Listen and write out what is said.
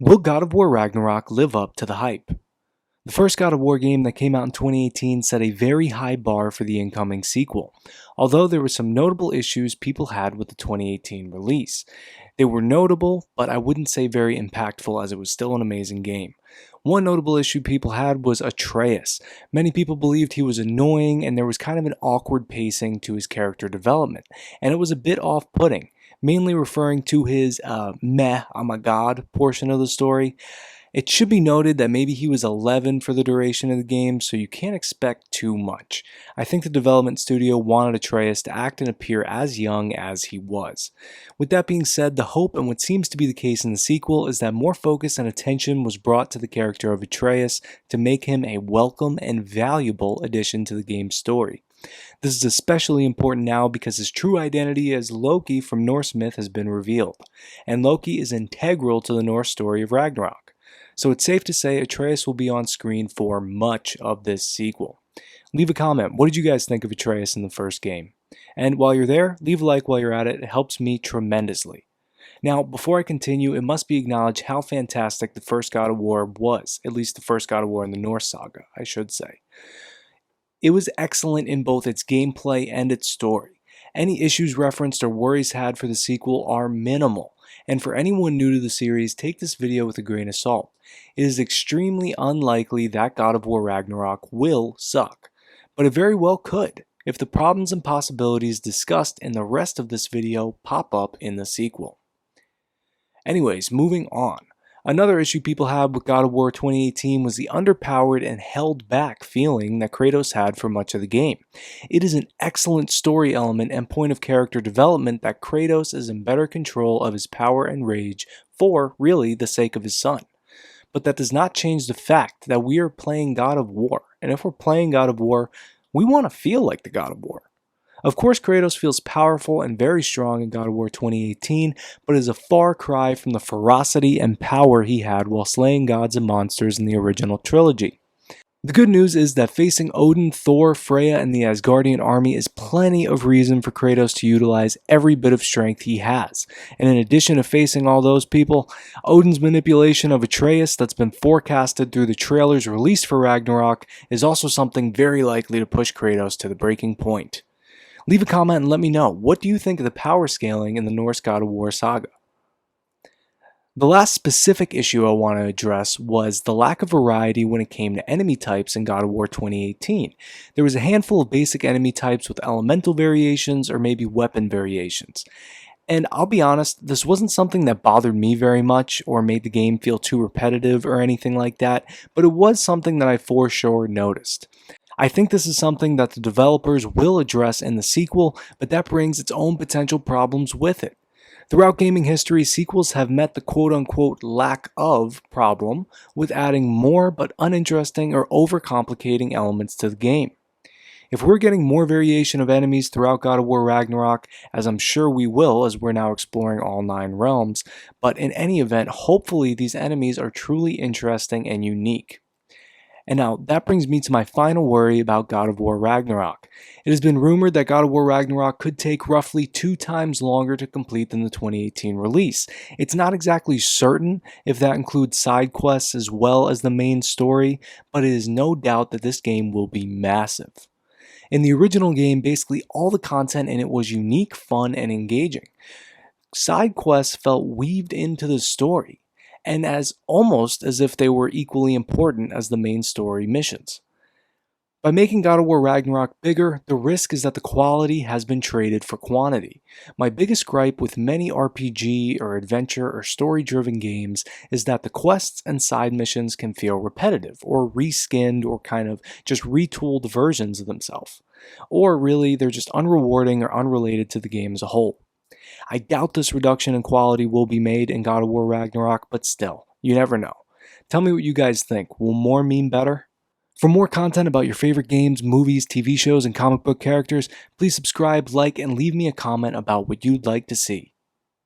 Will God of War Ragnarok live up to the hype? The first God of War game that came out in 2018 set a very high bar for the incoming sequel, although there were some notable issues people had with the 2018 release. They were notable, but I wouldn't say very impactful as it was still an amazing game. One notable issue people had was Atreus. Many people believed he was annoying and there was kind of an awkward pacing to his character development, and it was a bit off-putting, mainly referring to his meh, I'm a god portion of the story. It should be noted that maybe he was 11 for the duration of the game, so you can't expect too much. I think the development studio wanted Atreus to act and appear as young as he was. With that being said, the hope and what seems to be the case in the sequel is that more focus and attention was brought to the character of Atreus to make him a welcome and valuable addition to the game's story. This is especially important now because his true identity as Loki from Norse myth has been revealed, and Loki is integral to the Norse story of Ragnarok. So it's safe to say Atreus will be on screen for much of this sequel. Leave a comment. What did you guys think of Atreus in the first game? And while you're there, leave a like while you're at it. It helps me tremendously. Now, before I continue, it must be acknowledged how fantastic the first God of War was, at least the first God of War in the Norse saga, I should say. It was excellent in both its gameplay and its story. Any issues referenced or worries had for the sequel are minimal, and for anyone new to the series, take this video with a grain of salt. It is extremely unlikely that God of War Ragnarok will suck, but it very well could, if the problems and possibilities discussed in the rest of this video pop up in the sequel. Anyways, moving on. Another issue people had with God of War 2018 was the underpowered and held back feeling that Kratos had for much of the game. It is an excellent story element and point of character development that Kratos is in better control of his power and rage for, really, the sake of his son. But that does not change the fact that we are playing God of War, and if we're playing God of War, we want to feel like the God of War. Of course, Kratos feels powerful and very strong in God of War 2018, but is a far cry from the ferocity and power he had while slaying gods and monsters in the original trilogy. The good news is that facing Odin, Thor, Freya, and the Asgardian army is plenty of reason for Kratos to utilize every bit of strength he has. And in addition to facing all those people, Odin's manipulation of Atreus that's been forecasted through the trailers released for Ragnarok is also something very likely to push Kratos to the breaking point. Leave a comment and let me know, what do you think of the power scaling in the Norse God of War saga? The last specific issue I want to address was the lack of variety when it came to enemy types in God of War 2018. There was a handful of basic enemy types with elemental variations or maybe weapon variations. And I'll be honest, this wasn't something that bothered me very much or made the game feel too repetitive or anything like that, but it was something that I for sure noticed. I think this is something that the developers will address in the sequel, but that brings its own potential problems with it. Throughout gaming history, sequels have met the quote-unquote lack of problem with adding more but uninteresting or overcomplicating elements to the game. If we're getting more variation of enemies throughout God of War Ragnarok, as I'm sure we will as we're now exploring all 9 realms, but in any event, hopefully these enemies are truly interesting and unique. And now, that brings me to my final worry about God of War Ragnarok. It has been rumored that God of War Ragnarok could take roughly 2 times longer to complete than the 2018 release. It's not exactly certain if that includes side quests as well as the main story, but it is no doubt that this game will be massive. In the original game, basically all the content in it was unique, fun, and engaging. Side quests felt weaved into the story, and almost as if they were equally important as the main story missions. By making God of War Ragnarok bigger, the risk is that the quality has been traded for quantity. My biggest gripe with many RPG or adventure or story-driven games is that the quests and side missions can feel repetitive or reskinned or kind of just retooled versions of themselves. Or really, they're just unrewarding or unrelated to the game as a whole. I doubt this reduction in quality will be made in God of War Ragnarok, but still, you never know. Tell me what you guys think. Will more mean better? For more content about your favorite games, movies, TV shows, and comic book characters, please subscribe, like, and leave me a comment about what you'd like to see.